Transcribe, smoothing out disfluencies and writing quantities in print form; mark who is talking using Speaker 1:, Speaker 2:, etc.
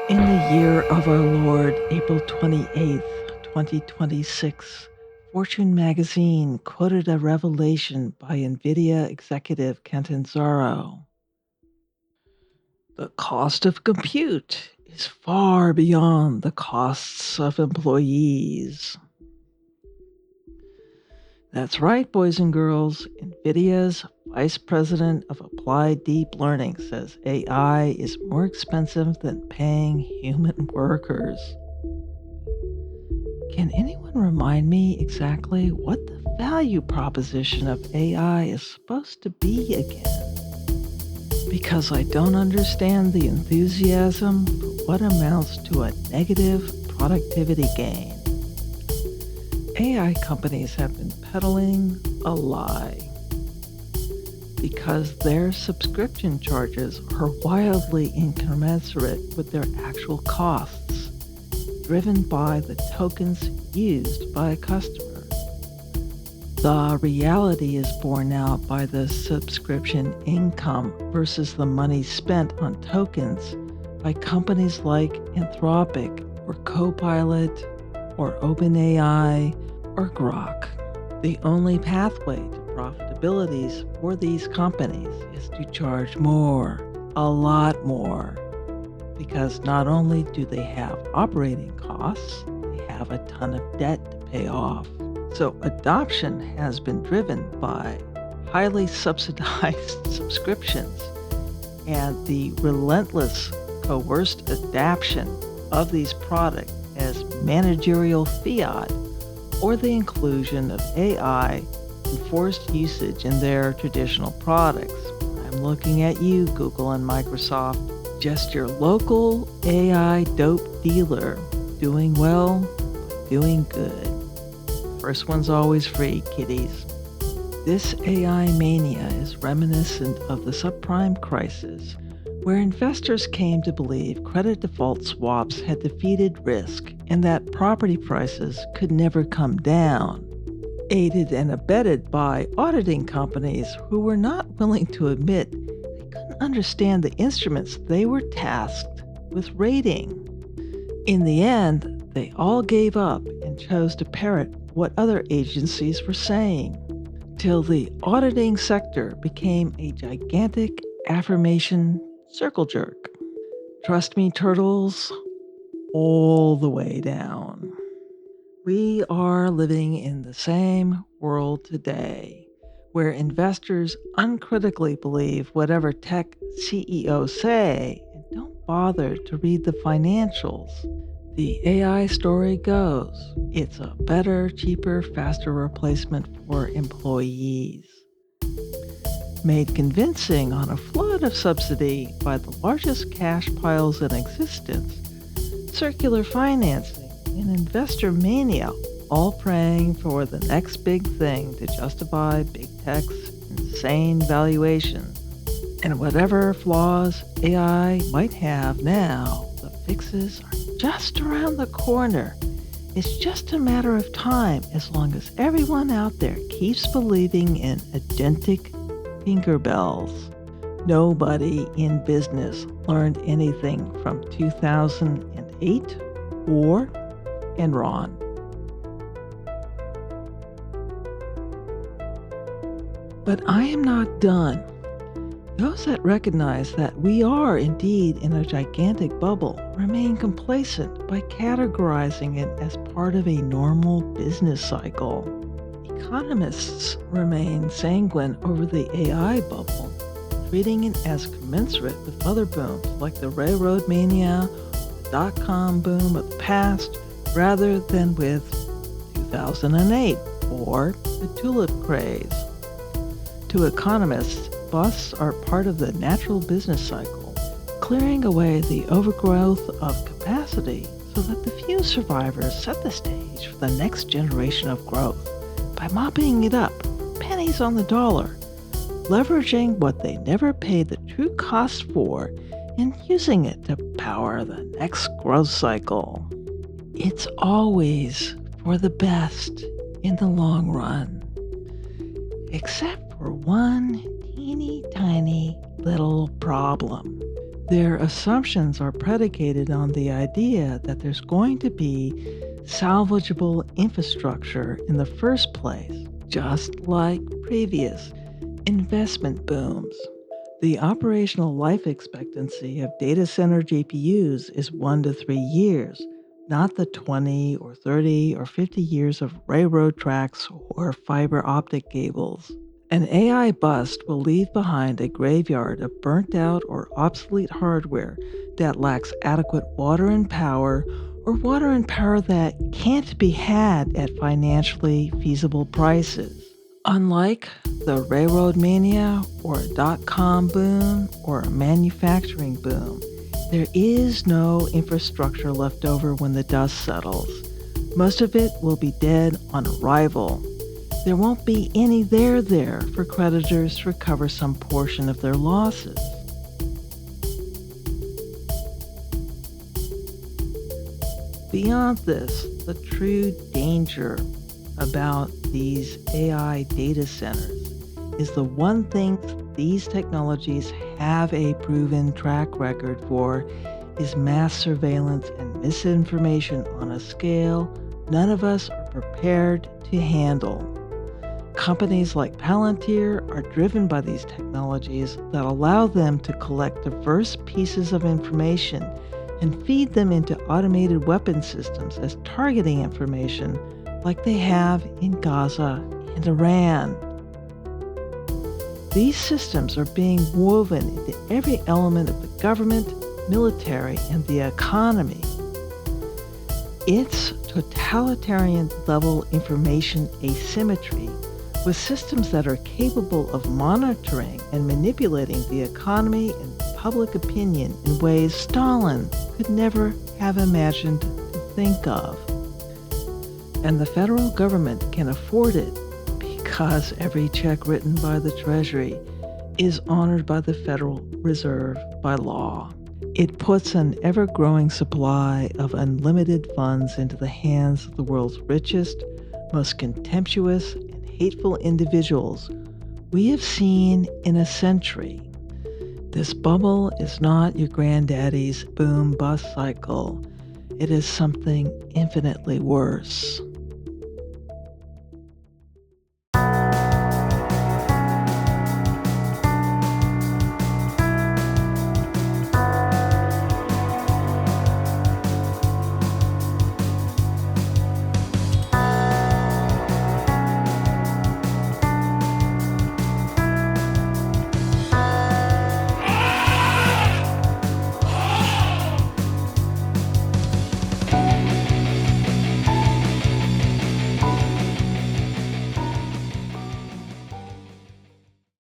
Speaker 1: In the year of our Lord, April 28th, 2026, Fortune magazine quoted a revelation by NVIDIA executive Catanzaro. The cost of compute is far beyond the costs of employees. That's right, boys and girls. NVIDIA's Vice President of Applied Deep Learning says AI is more expensive than paying human workers. Can anyone remind me exactly what the value proposition of AI is supposed to be again? Because I don't understand the enthusiasm for what amounts to a negative productivity gain. AI companies have been peddling a lie because their subscription charges are wildly incommensurate with their actual costs, driven by the tokens used by a customer. The reality is borne out by the subscription income versus the money spent on tokens by companies like Anthropic or Copilot or OpenAI or Grok. The only pathway to profitabilities for these companies is to charge more, a lot more, because not only do they have operating costs, they have a ton of debt to pay off. So adoption has been driven by highly subsidized subscriptions and the relentless coerced adoption of these products as managerial fiat, or the inclusion of AI enforced usage in their traditional products. I'm looking at you, Google and Microsoft, just your local AI dope dealer, doing well, doing good. First one's always free, kiddies. This AI mania is reminiscent of the subprime crisis, where investors came to believe credit default swaps had defeated risk and that property prices could never come down, aided and abetted by auditing companies who were not willing to admit they couldn't understand the instruments they were tasked with rating. In the end, they all gave up and chose to parrot what other agencies were saying, till the auditing sector became a gigantic affirmation circle jerk. Trust me, turtles, all the way down. We are living in the same world today, where investors uncritically believe whatever tech CEOs say and don't bother to read the financials. The AI story goes, it's a better, cheaper, faster replacement for employees. Made convincing on a flood of subsidy by the largest cash piles in existence, circular financing, and investor mania, all praying for the next big thing to justify big tech's insane valuation. And whatever flaws AI might have now, the fixes are just around the corner. It's just a matter of time as long as everyone out there keeps believing in Agentic Tinkerbells. Nobody in business learned anything from 2008 or Enron. But I am not done. Those that recognize that we are indeed in a gigantic bubble remain complacent by categorizing it as part of a normal business cycle. Economists remain sanguine over the AI bubble, treating it as commensurate with other booms like the railroad mania, the dot-com boom of the past, rather than with 2008 or the tulip craze. To economists, busts are part of the natural business cycle, clearing away the overgrowth of capacity so that the few survivors set the stage for the next generation of growth by mopping it up, pennies on the dollar, leveraging what they never paid the true cost for and using it to power the next growth cycle. It's always for the best in the long run, except for one teeny tiny little problem. Their assumptions are predicated on the idea that there's going to be salvageable infrastructure in the first place, just like previous investment booms. The operational life expectancy of data center GPUs is 1 to 3 years, not the 20 or 30 or 50 years of railroad tracks or fiber optic cables. An AI bust will leave behind a graveyard of burnt out or obsolete hardware that lacks adequate water and power, or water and power that can't be had at financially feasible prices. Unlike the railroad mania or a dot-com boom or a manufacturing boom, there is no infrastructure left over when the dust settles. Most of it will be dead on arrival. There won't be any there for creditors to recover some portion of their losses. Beyond this, the true danger about these AI data centers is the one thing these technologies have a proven track record for is mass surveillance and misinformation on a scale none of us are prepared to handle. Companies like Palantir are driven by these technologies that allow them to collect diverse pieces of information and feed them into automated weapon systems as targeting information like they have in Gaza and Iran. These systems are being woven into every element of the government, military, and the economy. It's totalitarian level information asymmetry with systems that are capable of monitoring and manipulating the economy and public opinion in ways Stalin could never have imagined to think of. And the federal government can afford it because every check written by the Treasury is honored by the Federal Reserve by law. It puts an ever-growing supply of unlimited funds into the hands of the world's richest, most contemptuous, and hateful individuals we have seen in a century. This bubble is not your granddaddy's boom-bust cycle. It is something infinitely worse.